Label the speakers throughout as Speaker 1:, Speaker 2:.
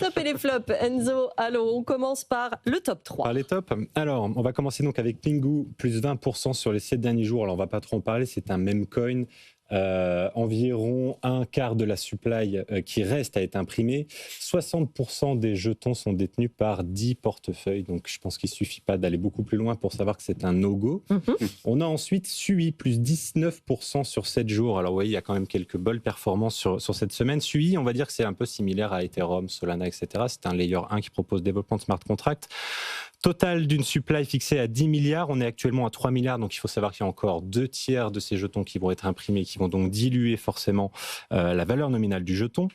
Speaker 1: tops et les flops. Enzo, allô, on commence par le top 3.
Speaker 2: Par les tops. Alors, on va commencer donc avec Pingu, plus 20% sur les 7 derniers jours. Alors, on ne va pas trop en parler, c'est un meme coin. Environ un quart de la supply qui reste à être imprimée. 60% des jetons sont détenus par 10 portefeuilles. Donc, je pense qu'il ne suffit pas d'aller beaucoup plus loin pour savoir que c'est un no-go. On a ensuite Sui, plus 19% sur 7 jours. Alors, vous voyez, il y a quand même quelques bonnes performances sur cette semaine. Sui, on va dire que c'est un peu similaire à Ethereum, Solana, etc. C'est un layer 1 qui propose développement de smart contracts. Total d'une supply fixée à 10 milliards, on est actuellement à 3 milliards, donc il faut savoir qu'il y a encore 2 tiers de ces jetons qui vont être imprimés, qui vont donc diluer forcément la valeur nominale du jeton.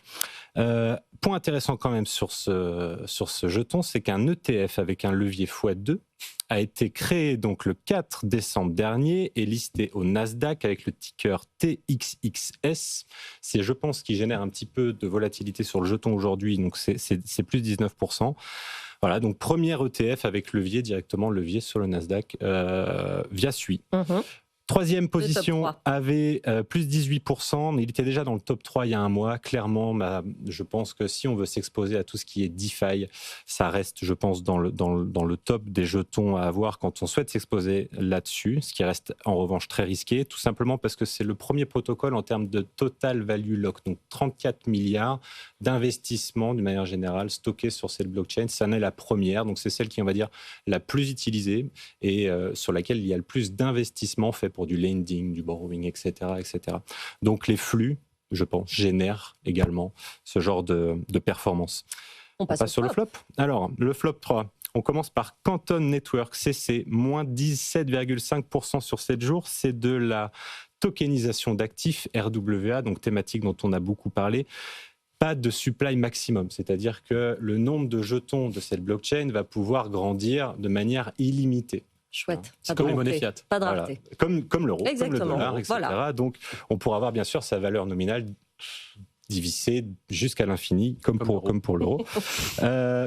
Speaker 2: Point intéressant quand même sur ce jeton, c'est qu'un ETF avec un levier x2 a été créé donc le 4 décembre dernier et listé au Nasdaq avec le ticker TXXS. C'est, je pense, qui génère un petit peu de volatilité sur le jeton aujourd'hui, donc c'est plus 19%. Voilà, donc premier ETF avec levier, directement levier sur le Nasdaq via Sui. Troisième position avait plus 18%, mais il était déjà dans le top 3 il y a un mois. Clairement, je pense que si on veut s'exposer à tout ce qui est DeFi, ça reste, je pense, dans le top des jetons à avoir quand on souhaite s'exposer là-dessus, ce qui reste en revanche très risqué, tout simplement parce que c'est le premier protocole en termes de total value lock, donc 34 milliards d'investissements d'une manière générale stockés sur cette blockchain. Ça en est la première, donc c'est celle qui, on va dire, la plus utilisée et sur laquelle il y a le plus d'investissements faits pour du lending, du borrowing, etc., etc. Donc les flux, je pense, génèrent également ce genre de performance. On passe sur le flop. Alors, le flop 3. On commence par Canton Network CC, moins 17,5% sur 7 jours. C'est de la tokenisation d'actifs, RWA, donc thématique dont on a beaucoup parlé. Pas de supply maximum, c'est-à-dire que le nombre de jetons de cette blockchain va pouvoir grandir de manière illimitée.
Speaker 1: Chouette.
Speaker 3: C'est comme les monnaies fiat.
Speaker 1: Pas de rareté.
Speaker 2: Voilà. Comme l'euro, comme le dollar, etc.
Speaker 1: Voilà.
Speaker 2: Donc, on pourra avoir bien sûr sa valeur nominale divisée jusqu'à l'infini, comme pour l'euro.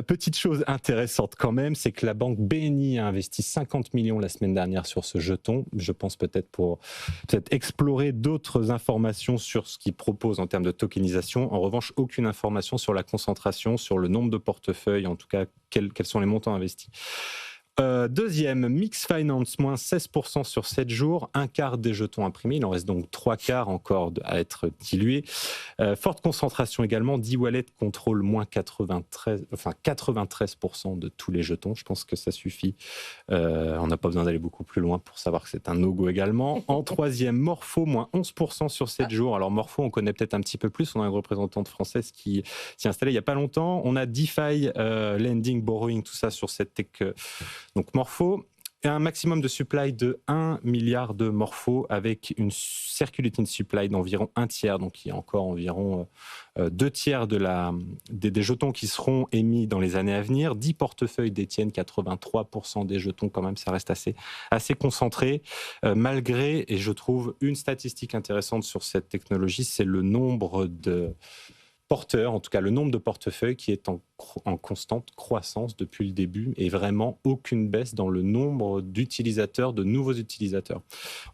Speaker 2: Petite chose intéressante quand même, c'est que la banque BNI a investi 50 millions la semaine dernière sur ce jeton. Je pense peut-être pour explorer d'autres informations sur ce qu'il propose en termes de tokenisation. En revanche, aucune information sur la concentration, sur le nombre de portefeuilles, en tout cas, quels sont les montants investis. Deuxième, Mix Finance, moins 16% sur 7 jours, un quart des jetons imprimés, il en reste donc 3 quarts encore à être dilués. Forte concentration également, D-Wallet contrôle moins 93% de tous les jetons, je pense que ça suffit. On n'a pas besoin d'aller beaucoup plus loin pour savoir que c'est un no-go également. En troisième, Morpho, moins 11% sur 7 jours. Alors Morpho, on connaît peut-être un petit peu plus, on a une représentante française qui s'y est installée il n'y a pas longtemps. On a DeFi, lending, borrowing, tout ça sur cette tech. Donc Morpho, un maximum de supply de 1 milliard de Morpho avec une circulating supply d'environ un tiers. Donc il y a encore environ 2 tiers des jetons qui seront émis dans les années à venir. 10 portefeuilles détiennent 83% des jetons, quand même, ça reste assez concentré. Malgré, et je trouve une statistique intéressante sur cette technologie, c'est le nombre de porteurs, en tout cas le nombre de portefeuilles qui est en constante croissance depuis le début et vraiment aucune baisse dans le nombre d'utilisateurs, de nouveaux utilisateurs.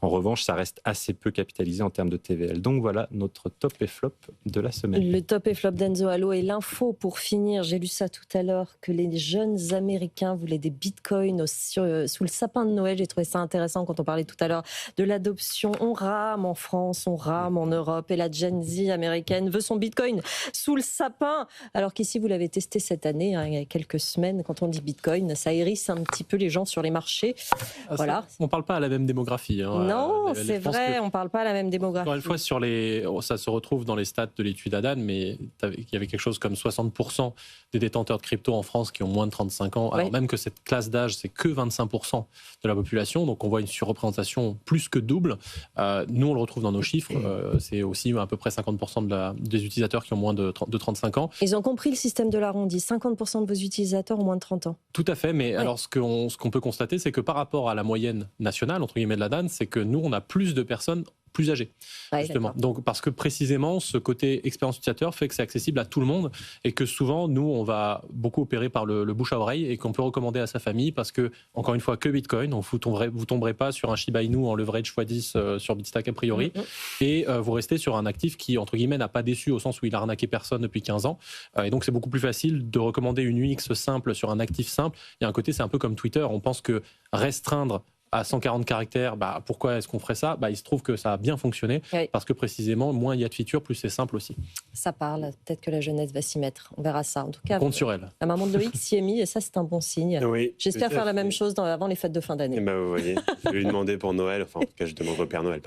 Speaker 2: En revanche, ça reste assez peu capitalisé en termes de TVL. Donc voilà notre top et flop de la semaine.
Speaker 1: Le top et flop d'Enzo Allo et l'info pour finir, j'ai lu ça tout à l'heure, que les jeunes Américains voulaient des bitcoins sous le sapin de Noël. J'ai trouvé ça intéressant quand on parlait tout à l'heure de l'adoption. On rame en France, on rame en Europe et la Gen Z américaine veut son bitcoin sous le sapin. Alors qu'ici, vous l'avez testé cette année, il y a quelques semaines, quand on dit Bitcoin, ça hérisse un petit peu les gens sur les marchés. Voilà.
Speaker 3: On ne parle pas à la même démographie.
Speaker 1: Non, c'est vrai, on ne parle pas à la même démographie.
Speaker 3: Encore une fois, ça se retrouve dans les stats de l'étude Adan, mais il y avait quelque chose comme 60% des détenteurs de crypto en France qui ont moins de 35 ans, alors même que cette classe d'âge, c'est que 25% de la population, donc on voit une surreprésentation plus que double. Nous, on le retrouve dans nos chiffres, c'est aussi à peu près 50% des utilisateurs qui ont moins de 35 ans.
Speaker 1: Ils ont compris le système de l'arrondi. 50% de vos utilisateurs ont moins de 30 ans.
Speaker 3: Tout à fait, mais alors ce qu'on peut constater, c'est que par rapport à la moyenne nationale, entre guillemets, de la DAN, c'est que nous, on a plus de personnes plus âgés, justement. Donc, parce que précisément, ce côté expérience utilisateur fait que c'est accessible à tout le monde et que souvent, nous, on va beaucoup opérer par le bouche à oreille et qu'on peut recommander à sa famille parce que, encore une fois, que Bitcoin, donc vous tomberez pas sur un Shiba Inu en leverage x10 sur Bitstack a priori, et vous restez sur un actif qui, entre guillemets, n'a pas déçu au sens où il a arnaqué personne depuis 15 ans. Et donc, c'est beaucoup plus facile de recommander une UX simple sur un actif simple. Il y a un côté, c'est un peu comme Twitter. On pense que restreindre à 140 caractères, pourquoi est-ce qu'on ferait ça ? Il se trouve que ça a bien fonctionné, parce que précisément, moins il y a de features, plus c'est simple aussi.
Speaker 1: Ça parle, peut-être que la jeunesse va s'y mettre, on verra ça. En tout cas,
Speaker 3: compte sur elle.
Speaker 1: La maman de Loïc s'y est mise et ça, c'est un bon signe.
Speaker 4: Oui,
Speaker 1: j'espère faire la même chose avant les fêtes de fin d'année.
Speaker 4: Vous voyez, je vais lui demander pour Noël, enfin en tout cas je demande au Père Noël.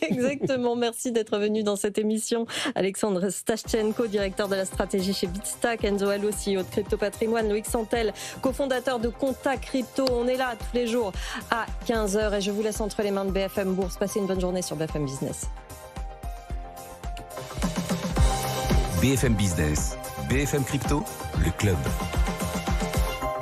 Speaker 1: Exactement, merci d'être venu dans cette émission. Alexandre Stashchenko, directeur de la stratégie chez Bitstack, Enzo Allo, CEO de Crypto Patrimoine, Loïc Santel, cofondateur de Conta Crypto. On est là tous les jours à 15h et je vous laisse entre les mains de BFM Bourse. Passez une bonne journée sur BFM Business.
Speaker 5: BFM Business, BFM Crypto, le club.